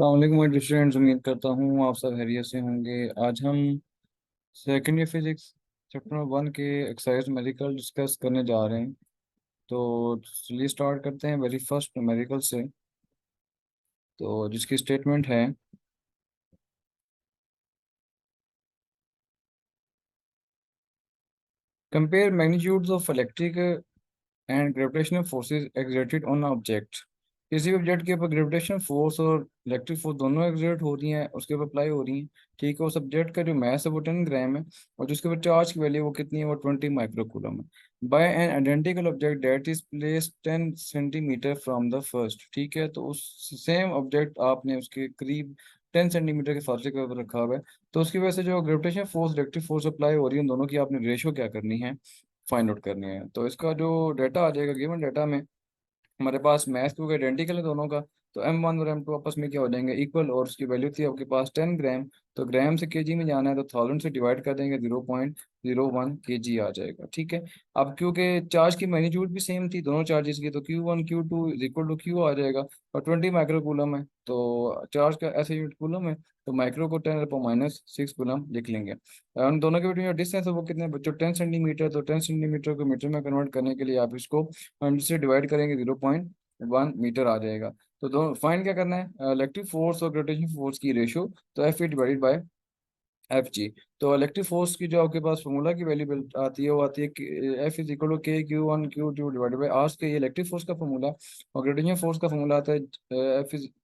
अलैक्म my students, उम्मीद करता हूँ आप सब खैरियत से होंगे। आज हम सेकेंड ईयर फिजिक्स चैप्टर 1 के एक्सरसाइज न्यूमेरिकल डिस्कस करने जा रहे हैं। तो चलिए स्टार्ट करते हैं वेरी फर्स्ट न्यूमेरिकल से। तो जिसकी स्टेटमेंट है, compare magnitudes of electric and gravitational forces exerted on object. किसी भी ऑब्जेक्ट के ऊपर ग्रेविटेशनल फोर्स और इलेक्ट्रिक फोर्स दोनों एक्सर्ट हो रही हैं, उसके ऊपर अप्लाई हो रही हैं। ठीक है, उस ऑब्जेक्ट का जो मैस है वो 10 ग्राम है, और जिसके ऊपर चार्ज की वैल्यू वो कितनी है, वो 20 माइक्रो कूलम है। By an identical object that is place 10 centimetre from the first. ठीक है, तो उस सेम ऑब्जेक्ट आपने उसके करीब 10 सेंटीमीटर के फासले के ऊपर रखा हुआ है। तो उसकी वजह से जो gravitation force electric force apply हो रही है, उन दोनों की आपने रेशियो क्या करनी है, फाइंड आउट करनी है। तो इसका जो डाटा आ जाएगा, गिवन डाटा में हमारे पास मैथ क्योंकि आइडेंटिकल है दोनों का, तो M1 और M2 आपस में क्या हो जाएंगे, इक्वल। और उसकी वैल्यू थी आपके पास 10 ग्राम, तो ग्राम से केजी में जाना है तो 1000 से डिवाइड कर देंगे, 0.01 केजी आ जाएगा। ठीक है, अब क्योंकि चार्ज की मैग्नीट्यूड भी सेम थी दोनों चार्जेस की, तो Q1 Q2 is equal to Q आ जाएगा। और 20 माइक्रो कूलम है, तो चार्ज का ऐसे यूनिट कूलम है, तो माइक्रो को 10⁻⁻6 कूलम लिख लेंगे। और उन दोनों के बीच में जो डिस्टेंस है वो कितने बच्चों, 10 सेंटीमीटर। तो 10 सेंटीमीटर को मीटर में कन्वर्ट करने के लिए आप इसको 100 से डिवाइड करेंगे, 0.1 मीटर आ जाएगा। तो दोनों फाइंड क्या करना है, इलेक्ट्रिक फोर्स और ग्रेविटेशन फोर्स की रेशियो। तो F E divided by F G. तो इलेक्ट्रिक फोर्स की जो आपके पास फॉर्मूला की वैल्यू आती है, वो आती है F is equal to K Q1 Q2 divided by r के। ये इलेक्ट्रिक फोर्स का फॉर्मूला। और ग्रेविटेशन फोर्स का फॉर्मूला आता है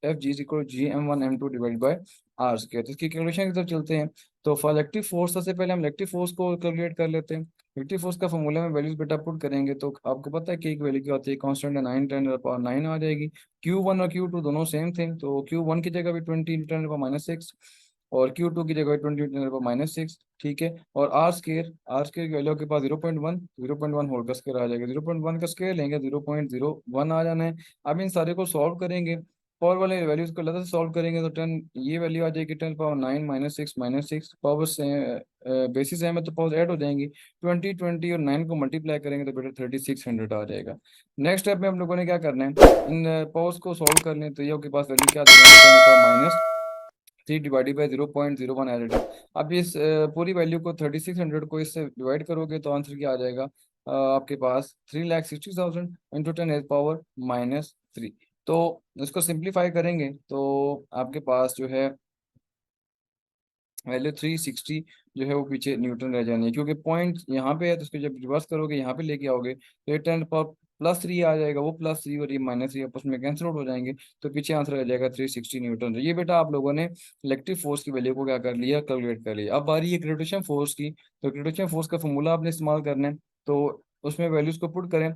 F G is equal to G M1 M2 divided by r square. तो इसकी कैलकुलेशन की तरफ चलते हैं। तो फॉर इलेक्ट्रिक फोर्स सबसे पहले हम इलेक्ट्रिक फोर्स को कैलकुलेट कर लेते हैं। इलेक्ट्रिक फोर्स का फॉर्मूला में वैल्यूज बेटा पुट करेंगे, तो आपको पता है कि एक वैल्यू क्या होती है, कांस्टेंट है 9 × 10⁻⁹ आ जाएगी। Q1 और Q2 दोनों सेम थे, तो Q1 की जगह भी 20 × 10⁻⁶, और Q2 की जगह 20 × 10⁻⁶। ठीक है, और आर स्केयर की वैल्यू के पास 0.1 होल का स्केयर आ जाएगा। 0.1 का स्केयर लेंगे, 0.01 आ जाना है। अब इन सारे को सॉल्व करेंगे, पावर वाले वैल्यूज को अलग से सॉल्व करेंगे, तो 10 ये वैल्यू आ जाएगी, 10⁻⁹ -6 पावर से बेसिस है में, तो पावर ऐड हो जाएंगी। 20 20 और 9 को मल्टीप्लाई करेंगे तो बेटा 3600 आ जाएगा। नेक्स्ट स्टेप में हम लोगों ने क्या करना है, इन पावर्स को सॉल्व कर लें, तो ये आपके पास वैल्यू क्या देगा, -3 डिवाइडेड बाई 0.01 एडिटिव। अब इस पूरी वैल्यू को 3600 को इससे डिवाइड करोगे तो आंसर क्या आ जाएगा, आपके पास 3,60,000 इंटू 10⁻⁻3। तो इसको सिंप्लीफाई करेंगे तो आपके पास जो है वैल्यू 360 जो है वो पीछे न्यूटन रह जानी है, क्योंकि पॉइंट यहाँ पे है, तो उसको जब रिवर्स करोगे यहाँ पे लेके आओगे तो ये 10 + 3 आ जाएगा, वो +3 और ये -3 आपस में कैंसिल आउट हो जाएंगे। तो पीछे आंसर आ जाएगा 360 न्यूटन। तो ये बेटा आप लोगों ने इलेक्ट्रिक फोर्स की वैल्यू को क्या कर लिया, कैलकुलेट कर लिया। अब बारी है ग्रेविटेशन फोर्स की। तो ग्रेविटेशन फोर्स का फॉर्मूला आपने इस्तेमाल करना है, तो उसमें वैल्यूज को पुट करें।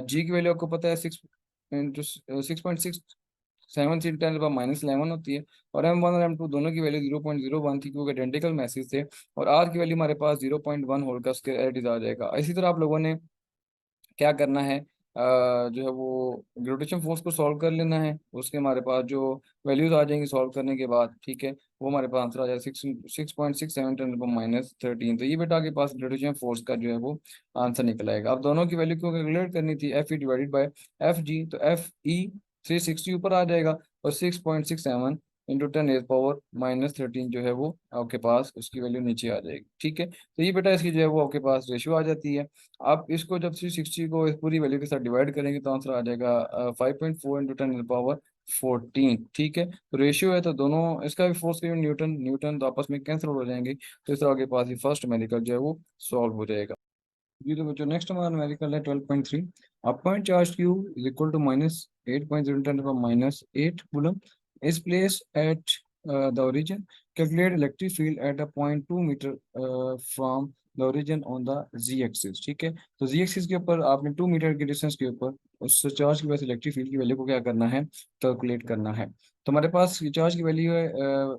जी की वैल्यू आपको पता है 6.67 × 10⁻11 होती है। और M1 और M2 दोनों की वैल्यू 0.01 थी, क्योंकि आइडेंटिकल मैसेज थे। और आर की वैल्यू हमारे पास 0.1 होल का स्क्वायर एडिट आ जाएगा। इसी तरह आप लोगों ने क्या करना है, जो है वो ग्रेविटेशन फोर्स को सॉल्व कर लेना है। उसके हमारे पास जो वैल्यूज आ जाएंगी सॉल्व करने के बाद, ठीक है, वो हमारे पास आंसर आ जाएगा 6.67 × 10⁻−13। तो ये बेटा के पास ग्रेविटेशन फोर्स का जो है वो आंसर निकल आएगा। अब दोनों की वैल्यू को कैलकुलेट करनी थी, F E divided by F G. तो एफ ई 360 ऊपर आ जाएगा, और 6.67 इंटू 10⁻⁻13 जो है वो आपके पास उसकी वैल्यू नीचे आ जाएगी। ठीक है, तो ये बेटा इसकी जो है वो आपके पास रेशियो आ जाती है। आप इसको जब 360 को इस पूरी वैल्यू के साथ डिवाइड करेंगे तो आंसर आ जाएगा 5.4 इंटू 10⁻14। ठीक है, तो रेशियो है, तो दोनों इसका भी फोर्स का न्यूटन न्यूटन, तो आपस में कैंसिल हो जाएंगे। तो इस तरह के पास ही फर्स्ट न्यूमेरिकल जो है वो सॉल्व हो जाएगा। जी, तो बच्चों नेक्स्ट हमारा न्यूमेरिकल है 12.3। A point charge q is equal to -8.0 × 10⁻⁸ coulomb is place at the origin. Calculate electric field at a point 2 metre from the origin on the z axis. ठीक है, तो जी एक्सिस के ऊपर आपने 2 मीटर के distance के ऊपर उस चार्ज की वजह से इलेक्ट्रिक फील्ड की वैल्यू को क्या करना है, कैलकुलेट करना है। तो हमारे पास चार्ज की वैल्यू है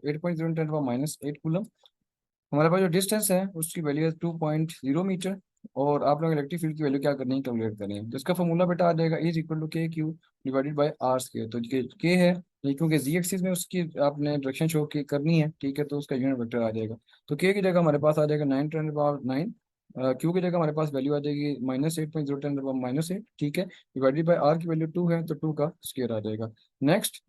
8.0 × 10⁻⁸ कूलम। हमारे पास जो डिस्टेंस है उसकी वैल्यू है 2.0 मीटर। और आप लोग इलेक्ट्रिक फील्ड की वैल्यू क्या करनी है, कैलकुलेट करनी है। तो इसका फॉर्मूला बेटा आ जाएगा is equal to K Q divided by r square. तो के है ये, क्योंकि जी एक्सिस में उसकी आपने डायरेक्शन शो की करनी है। ठीक है, तो उसका यूनिट वेक्टर आ जाएगा। तो के की जगह हमारे पास आ जाएगा 9 × 10⁻⁹। क्यू की जगह हमारे पास वैल्यू आ जाएगी -8.0 × 10⁻⁻8। ठीक है, डिवाइडेड बाय आर की वैल्यू 2 है, तो 2 का स्क्वायर आ जाएगा। नेक्स्ट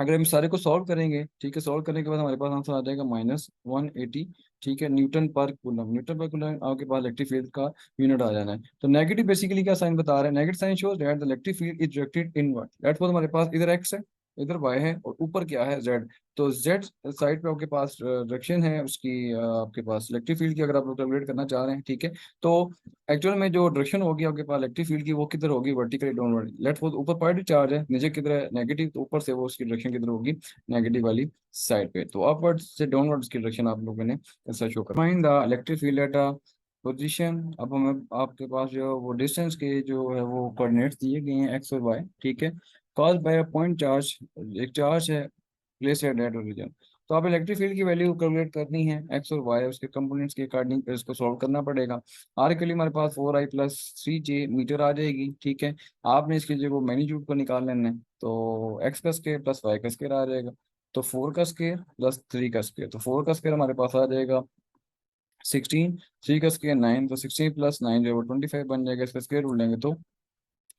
अगर हम सारे को सॉल्व करेंगे, ठीक है, सॉल्व करने के बाद हमारे पास आंसर आ जाएगा -180, ठीक है, न्यूटन पर कूलम। न्यूटन पर कूलम आपके पास इलेक्ट्रिक फील्ड का यूनिट आ जाना है। तो नेगेटिव बेसिकली क्या साइन बता रहा है, negative sign shows that the electric field is directed inward. That for हमारे पास इधर एक्स है, इधर वाई है, और ऊपर क्या है, जेड। तो जेड साइड पे आपके पास डायरेक्शन है उसकी, आपके पास इलेक्ट्रिक फील्ड की, अगर आप लोग कैलकुलेट करना चाह रहे हैं, ठीक है। तो एक्चुअल में जो डायरेक्शन होगी आपके पास इलेक्ट्रिक फील्ड की, वो किधर होगी, वर्टिकली डाउनवर्ड। लेट सपोज ऊपर पॉजिटिव चार्ज है, नीचे किधर है, नेगेटिव, तो ऊपर से वो उसकी डायरेक्शन किधर होगी, नेगेटिव वाली साइड पे। तो अपवर्ड से डाउनवर्ड की डायरेक्शन आप लोगों ने ऐसा शो कर। Find the electric field at a position. अब हमें आपके पास जो वो डिस्टेंस के जो है वो कोऑर्डिनेट्स दिए गए हैं, एक्स और वाई, ठीक है। Cause by a point charge, एक चार्ज है प्लेस एट दैट ओरिजिन। तो आप इलेक्ट्रिक फील्ड की वैल्यू कैलकुलेट करनी है, एक्स और वाई उसके कंपोनेंट्स के अकॉर्डिंग, फिर इसको सॉल्व करना पड़ेगा। आर के लिए हमारे पास 4i+3j मीटर आ जाएगी, ठीक है। आपने इसके जो मैग्नीट्यूड को निकाल लेना है, तो एक्स का स्केयर प्लस वाई का स्केयर आ जाएगा। तो 4 का स्केयर प्लस 3 का स्केयर, तो 4 का स्केयर हमारे पास आ जाएगा 16, 3 का स्केयर 9, तो 16 + 9 जो है वो 25 बन जाएगा। इसका स्केयर रूट लेंगे तो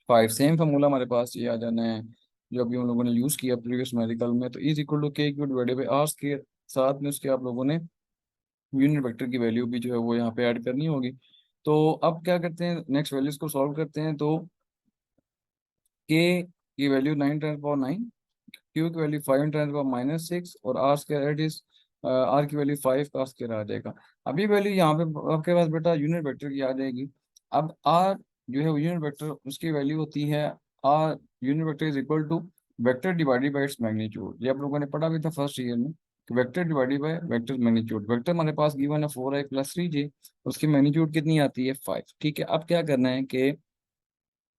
5। सेम फार्मूला हमारे पास ये आ जाना है जो अभी हम लोगों ने यूज़ किया प्रीवियस मेडिकल में, तो is equal to k q divided by r square. साथ में उसके आप लोगों ने यूनिट वेक्टर की वैल्यू भी जो है वो यहाँ पे ऐड करनी होगी। तो अब क्या करते हैं, नेक्स्ट वैल्यूज को सॉल्व करते हैं। तो के की वैल्यू 9 × 10⁻⁹, क्यू की वैल्यू 5 × 10⁻⁶, और r square at is r की वैल्यू 5 का स्क्वायर आ जाएगा। अभी वैल्यू यहाँ पे आपके पास बेटा यूनिट वेक्टर की आ जाएगी। अब आर जो है यूनिट वेक्टर, उसकी वैल्यू होती है r unit vector is equal to vector divided by its magnitude. ये आप लोगों ने पढ़ा भी था फर्स्ट ईयर में कि vector divided by vector magnitude. Vector हमारे पास गिवन है 4i+3j, उसकी मैग्नीट्यूड कितनी आती है 5, ठीक है। अब क्या करना है कि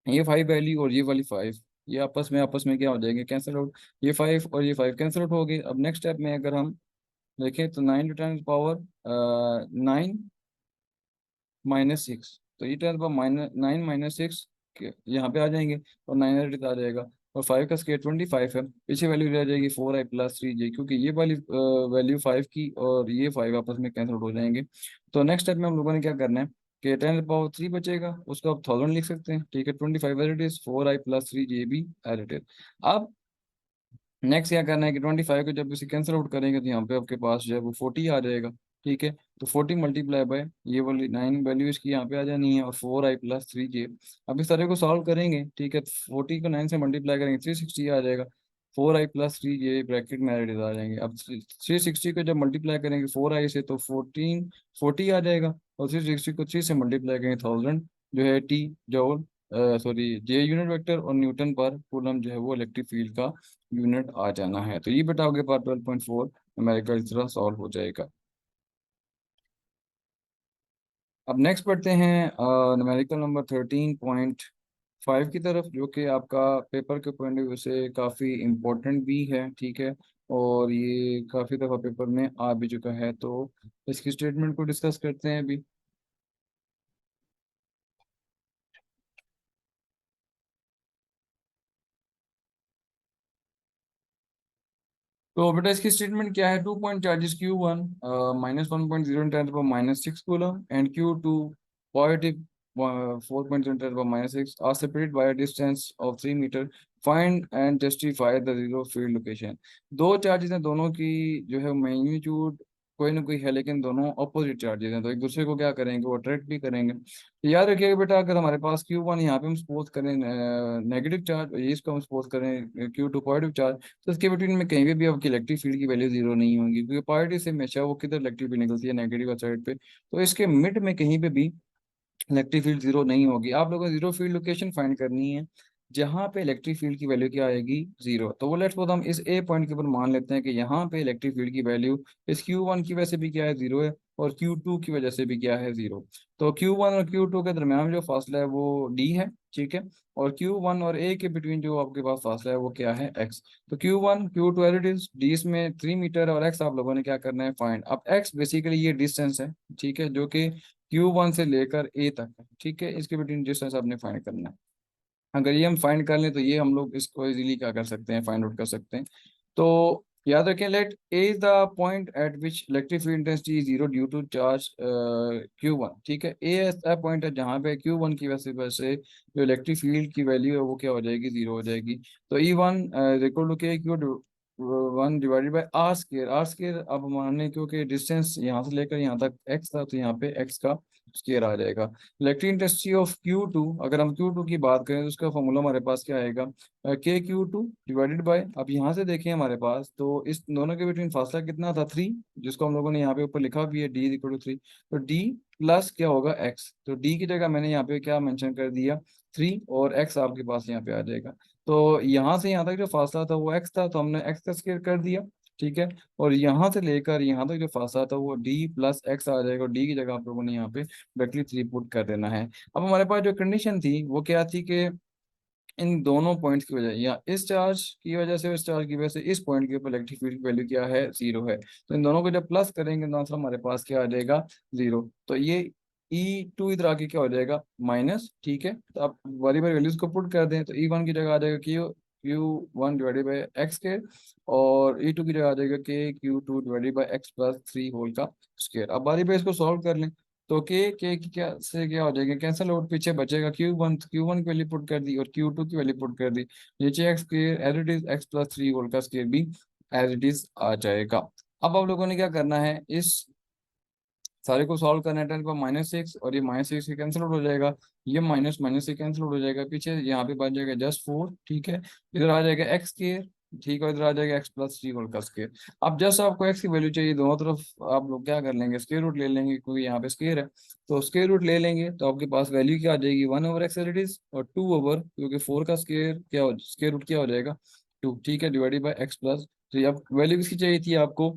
ये 5 वैल्यू और ये वाली 5, ये आपस में क्या हो जाएंगे, कैंसिल आउट। ये 5 और ये 5 कैंसिल आउट हो गए। अब नेक्स्ट स्टेप में अगर हम देखें तो 9 × 10⁻⁹ तो ये 10⁻9 - 6 यहाँ पे आ जाएंगे, और 9 आ जाएगा। और 5 का स्केयर 25 है, पीछे वैल्यू रह जाएगी 4i+3j, क्योंकि ये वाली वैल्यू 5 की और ये 5 आपस में कैंसिल आउट हो जाएंगे। तो नेक्स्ट स्टेप में हम लोगों ने क्या करना है कि 10⁻3 बचेगा, उसको आप 1000 लिख सकते हैं, ठीक है। 25 एज इट इज, 4i+3j भी एज इट इज। अब नेक्स्ट क्या करना है कि 25 को जब इसे कैंसिल आउट करेंगे तो यहाँ पे आपके पास जो है वो 40 आ जाएगा, ठीक है। तो 40 मल्टीप्लाई बाय ये वाली 9 वैल्यू इसकी यहाँ पे आ जानी है, और 4i+3j। अब इस तरह को सॉल्व करेंगे, ठीक है। 40 को 9 से मल्टीप्लाई करेंगे 360 आ जाएगा। 4i+3j ब्रैकेट में एडिड आ जाएंगे। अब 360 को जब मल्टीप्लाई करेंगे 4i से तो 40 आ जाएगा, और 360 को 3 से मल्टीप्लाई करेंगे 1000 जो है टी जॉल, सॉरी जे यूनिट वेक्टर, और न्यूटन पर कूलम जो है वो इलेक्ट्रिक फील्ड का यूनिट आ जाना है। तो ये बेटा आपके पास 12.4 न्यूमेरिकल इस तरह सॉल्व हो जाएगा। अब नेक्स्ट पढ़ते हैं न्यूमेरिकल नंबर 13.5 की तरफ, जो कि आपका पेपर के पॉइंट ऑफ व्यू से काफ़ी इम्पोर्टेंट भी है, ठीक है। और ये काफ़ी दफ़ा पेपर में आ भी चुका है, तो इसकी स्टेटमेंट को डिस्कस करते हैं अभी। तो बेटा इसकी स्टेटमेंट क्या है, 2 point charges Q1 -1.0 × 10⁻⁶ coulomb and Q2 positive 4.0 × 10⁻⁶ are separated by a distance of 3 metre. Find and justify the zero field location. दो चार्जेस हैं, दोनों की जो है मैग्नीट्यूड कोई ना कोई है, लेकिन दोनों अपोजिट चार्जेस हैं, तो एक दूसरे को क्या करेंगे, वो अट्रैक्ट भी करेंगे। तो याद रखिएगा बेटा, अगर हमारे पास Q1 यहाँ पे हम सपोज करें नेगेटिव चार्ज, और ये इसको हम सपोज करें Q2 पॉजिटिव चार्ज, तो इसके बिटवीन में कहीं भी आपकी इलेक्ट्रिक फील्ड की वैल्यू जीरो नहीं होगी, क्योंकि पॉजिटिव से हमेशा वो किधर इलेक्ट्रिक फील्ड निकलती है, नेगेटिव साइड पे। तो इसके मिड में कहीं पे भी इलेक्ट्रिक फील्ड जीरो नहीं होगी। आप लोगों को जीरो फील्ड लोकेशन फाइंड करनी है जहाँ पे इलेक्ट्रिक फील्ड की वैल्यू क्या आएगी, जीरो। तो वो लेट्स सपोज हम इस ए पॉइंट के ऊपर मान लेते हैं कि यहाँ पे इलेक्ट्रिक फील्ड की वैल्यू इस Q1 की वजह से भी क्या है, जीरो है, और Q2 की वजह से भी क्या है, जीरो। तो Q1 और Q2 के दरम्यान जो फासला है वो D है, ठीक है। और Q1 और A के बिटवीन जो आपके पास फासला है वो क्या है, X। तो Q1 Q2 as it is, D इसमें 3 मीटर, और X आप लोगों ने क्या करना है, फाइंड। अब X बेसिकली ये डिस्टेंस है, ठीक है, जो कि Q1 से लेकर A तक है, ठीक है। इसके बिटवीन डिस्टेंस आपने फाइंड करना है। अगर ये हम फाइंड कर लें तो ये हम लोग इसको इजीली क्या कर सकते हैं, फाइंड आउट कर सकते हैं। तो याद रखें, let A is the point at which electric field intensity is zero due to charge Q1, ठीक है। ए ऐसा पॉइंट है जहाँ पे Q1 की वजह से जो इलेक्ट्रिक फील्ड की वैल्यू है वो क्या हो जाएगी, जीरो हो जाएगी। तो E1 equal to k q one divided by r square. R square अब माने क्योंकि डिस्टेंस यहाँ से लेकर यहाँ तक एक्स था, तो यहाँ पे एक्स का स्केयर आ जाएगा। इलेक्ट्रिक इंटेंसिटी ऑफ Q2, अगर हम Q2 की बात करें तो उसका फॉर्मूला हमारे पास क्या आएगा, KQ2 डिवाइडेड बाय, अब यहाँ से देखें हमारे पास तो इस दोनों के बिटवीन फासला कितना था, 3, जिसको हम लोगों ने यहाँ पे ऊपर लिखा भी है D = 3। तो D प्लस क्या होगा एक्स, तो D की जगह मैंने यहाँ पे क्या मेंशन कर दिया, 3, और एक्स आपके पास यहाँ पे आ जाएगा। तो यहाँ से यहाँ तक जो फासला था वो एक्स था, तो हमने एक्स का स्क्वायर कर दिया, ठीक है। और यहाँ से लेकर यहाँ तक जो फासला था वो डी प्लस एक्स आ जाएगा, और डी की जगह आप लोगों ने यहाँ पे डायरेक्टली 3 पुट कर देना है। अब हमारे पास जो कंडीशन थी वो क्या थी कि इन दोनों पॉइंट्स की वजह या इस चार्ज की वजह से, इस चार्ज की वजह से इस पॉइंट के ऊपर इलेक्ट्रिक फील्ड की वैल्यू क्या है, 0 है। तो इन दोनों को जब प्लस करेंगे तो आंसर हमारे पास क्या आ जाएगा, 0। तो ये E2 इधर आके क्या हो जाएगा, माइनस, ठीक है। तो आप बारी बारी वैल्यूज को पुट कर दें, तो E1 की जगह आ जाएगा Q1 डिवाइडेड बाई एक्स के, और E2 की जगह आ जाएगा KQ2 divided by x plus 3 whole का स्क्वायर। अब बारी बारी इसको सॉल्व कर लें, तो के की क्या से क्या हो जाएगा, कैंसिल आउट, पीछे बचेगा Q1 की वैल्यू पुट कर दी और Q2 की वैल्यू पुट कर दी, नीचे x square as it is, x plus 3 whole का स्क्वायर भी एज इट इज आ जाएगा। अब आप लोगों ने क्या करना है, इस सारे को सॉल्व करना है, 10 पर -6, और ये -6 से कैंसिल आउट हो जाएगा, ये माइनस माइनस से कैंसिल आउट हो जाएगा, पीछे यहाँ पे बच जाएगा जस्ट 4, ठीक है। इधर आ जाएगा एक्स स्क्वायर, ठीक है, इधर आ जाएगा एक्स प्लस 3 होल का स्क्वायर। अब जस्ट आपको एक्स की वैल्यू चाहिए, दोनों तरफ आप लोग क्या कर लेंगे, स्क्वायर रूट ले लेंगे, क्योंकि यहाँ पे स्क्वायर है, तो स्क्वायर रूट ले लेंगे, तो आपके पास वैल्यू क्या आ जाएगी, 1/x एज इट इज, और 2 ओवर, क्योंकि 4 का स्क्वायर क्या हो, स्क्वायर रूट क्या हो जाएगा, 2, ठीक है, डिवाइडेड बाई एक्स प्लस 3। अब वैल्यू किसकी चाहिए थी आपको,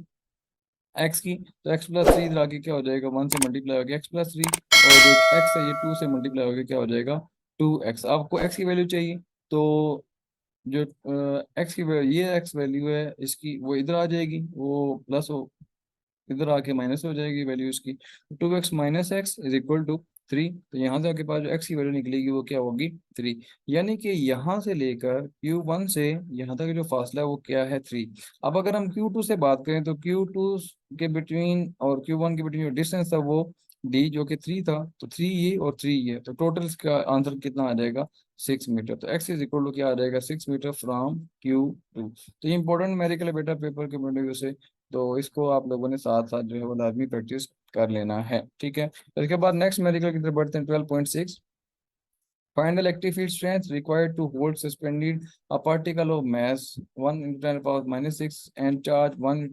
एक्स की, तो एक्स प्लस 3 इधर आके क्या हो जाएगा, 1 से मल्टीप्लाई हो गया x+3, और जो एक्स है ये 2 से मल्टीप्लाई हो गया, क्या हो जाएगा, 2x। आपको x की वैल्यू चाहिए, तो जो एक्स की ये एक्स वैल्यू है इसकी, वो इधर आ जाएगी, वो प्लस हो, इधर आके माइनस हो जाएगी वैल्यू इसकी, 2x - x = 3। तो यहाँ से आपके पास जो x की वैल्यू निकलेगी वो क्या होगी, 3। यानी कि यहाँ से लेकर Q1 से यहाँ तक जो फासला है वो क्या है, 3। अब अगर हम Q2 से बात करें तो Q2 के बिटवीन और Q1 के बिटवीन जो डिस्टेंस था वो D जो कि 3 था, तो 3 ये और 3 ये, तो टोटल इसका आंसर कितना आ जाएगा, 6 मीटर। तो x = क्या आ जाएगा, 6 मीटर फ्रॉम Q2। तो ये इंपॉर्टेंट न्यूमेरिकल है बेटा पेपर के पॉइंट ऑफ व्यू से, तो इसको आप लोगों ने साथ साथ जो है वो लाजमी प्रैक्टिस कर लेना है, ठीक है। तो इसके बाद नेक्स्ट मेडिकल की तरफ बढ़ते हैं, 12.6। Find the electric field strength required to hold suspended a particle of mass 1 × 10⁻⁻⁶ and charge 1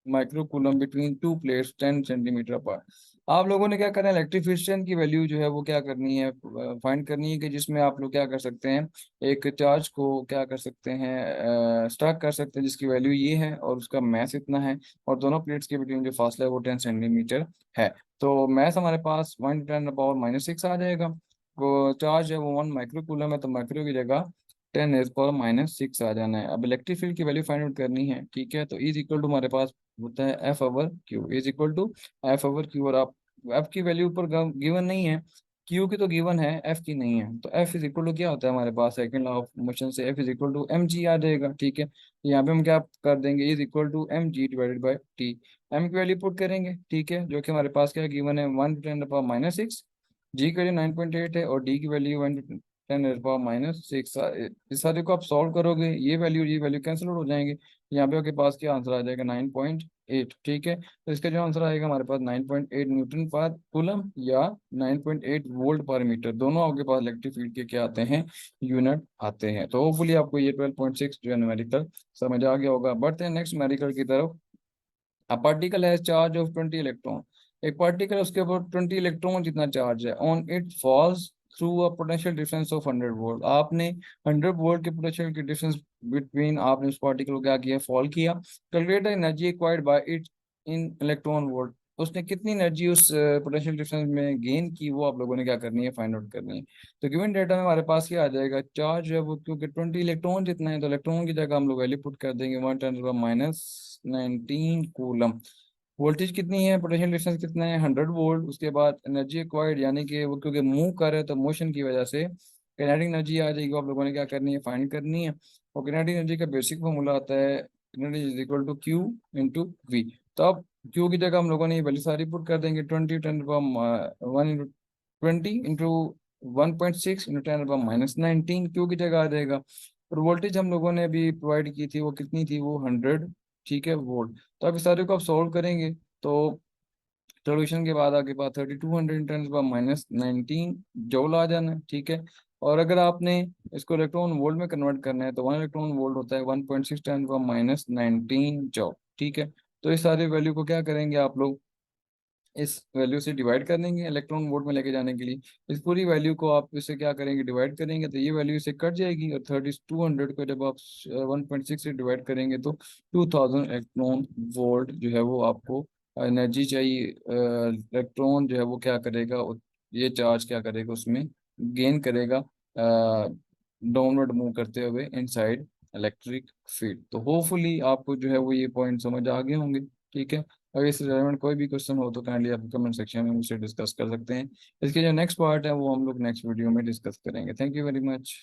microcoulomb between two plates 10 centimetre apart. आप लोगों ने क्या करना है, इलेक्ट्रिक फिक्शन की वैल्यू जो है वो क्या करनी है, फाइंड करनी है, कि जिसमें आप लोग क्या कर सकते हैं, एक चार्ज को क्या कर सकते हैं, स्टक कर सकते हैं, जिसकी वैल्यू ये है और उसका मैस इतना है, और दोनों प्लेट्स के बिटवीन जो फासला है वो 10 सेंटीमीटर है। तो मैस हमारे पास 1 × 10⁻⁻⁶ आ जाएगा, वो चार्ज है वो 1 माइक्रोकूलम है, तो माइक्रो की जगह 10⁻⁻⁶ आ जाना है। अब इलेक्ट्रिक फील्ड की वैल्यू फाइंड आउट करनी है, ठीक है। तो E = हमारे पास होता है F/Q, F/Q, और आप F की वैल्यू ऊपर गिवन नहीं है, Q की तो गिवन है, F की नहीं है, तो F क्या होता है हमारे पास, सेकंड लॉ ऑफ मोशन से F mg आ जाएगा, ठीक है। यहाँ पे हम क्या कर देंगे, mg divided by t, m की वैल्यू पुट करेंगे, ठीक है, जो कि हमारे पास क्या गिवन है, 1 × 10⁻⁶, जी का वैल्यू 9.8 है, और डी की वैल्यू 1 × 10⁻⁶। इस सारे को आप सॉल्व करोगे, ये वैल्यू कैंसिल आउट हो जाएंगे, यहाँ पे आपके पास क्या आंसर आ जाएगा, 9.8, ठीक है। तो इसका जो आंसर आएगा हमारे पास 9.8 न्यूटन पर कूलम, या 9.8 वोल्ट पर मीटर, दोनों आपके पास इलेक्ट्रिक फील्ड के क्या आते हैं, यूनिट आते हैं। तो होपफुली आपको ये 12.6 जो है न्यूमेरिकल समझ आ गया होगा। बढ़ते हैं नेक्स्ट न्यूमेरिकल की तरफ। A particle has charge of 20 electron, एक पार्टिकल उसके ऊपर 20 इलेक्ट्रॉन जितना चार्ज है, on it falls through a potential difference of 100 volt. आपने 100 वोल्ट के पोटेंशियल के डिफरेंस बिटवीन, आपने उस पार्टिकल को क्या किया, फॉल किया। Calculate the energy acquired by it in electron volt, उसने कितनी एनर्जी उस पोटेंशियल डिफरेंस में गेन की, वो आप लोगों ने क्या करनी है, फाइंड आउट करनी है। तो गिवन डेटा में हमारे पास क्या आ जाएगा, चार्ज है वो, क्योंकि 20 इलेक्ट्रॉन जितना है, तो इलेक्ट्रॉन की जगह हम लोग वैल्यू पुट कर देंगे 1 × 10⁻⁹ वोल्टेज कितनी है, पोटेंशियल डिफरेंस कितना है, 100 वोल्ट। उसके बाद एनर्जी एक्वायर्ड, यानी कि वो क्योंकि मूव कर रहे हैं तो मोशन की वजह से काइनेटिक एनर्जी आ जाएगी, वो आप लोगों ने क्या करनी है, फाइंड करनी है। और काइनेटिक एनर्जी का बेसिक फॉर्मूला आता है Q = Q × V। तो अब Q की जगह हम लोगों ने ये वैल्यू सारी पुट कर देंगे, 20 10⁻1 × 20 × 1.6 × 10⁻⁻19 Q की जगह आ जाएगा। और वोल्टेज हम लोगों ने अभी प्रोवाइड की थी वो कितनी थी, वो 100, ठीक है, वोल्ट। तो अब इस सारे को आप सॉल्व करेंगे तो सॉल्यूशन के बाद आपके पास 3210 पर -19 जूल आ जाना है, ठीक है। और अगर आपने इसको इलेक्ट्रॉन वोल्ट में कन्वर्ट करना है तो 1 इलेक्ट्रॉन वोल्ट होता है 1.6 10 पर -19 जॉब, ठीक है। तो इस सारी वैल्यू को क्या करेंगे आप लोग, इस वैल्यू से डिवाइड कर देंगे इलेक्ट्रॉन वोल्ट में लेके जाने के लिए। इस पूरी वैल्यू को आप इससे क्या करेंगे, डिवाइड करेंगे, तो ये वैल्यू इससे कट जाएगी, और 3200 को जब आप 1.6 से डिवाइड करेंगे तो 2000 इलेक्ट्रॉन वोल्ट जो है वो आपको एनर्जी चाहिए। इलेक्ट्रॉन जो है वो क्या करेगा, ये चार्ज क्या करेगा उसमें, गेन करेगा डाउनवर्ड मूव करते हुए इनसाइड इलेक्ट्रिक फील्ड। तो होपफुली आपको जो है वो ये पॉइंट समझ आ गए होंगे, ठीक है। अगर इससे रिलेवेंट कोई भी क्वेश्चन हो तो काइंडली आप कमेंट सेक्शन में मुझसे डिस्कस कर सकते हैं। इसके जो नेक्स्ट पार्ट है वो हम लोग नेक्स्ट वीडियो में डिस्कस करेंगे। Thank you very much.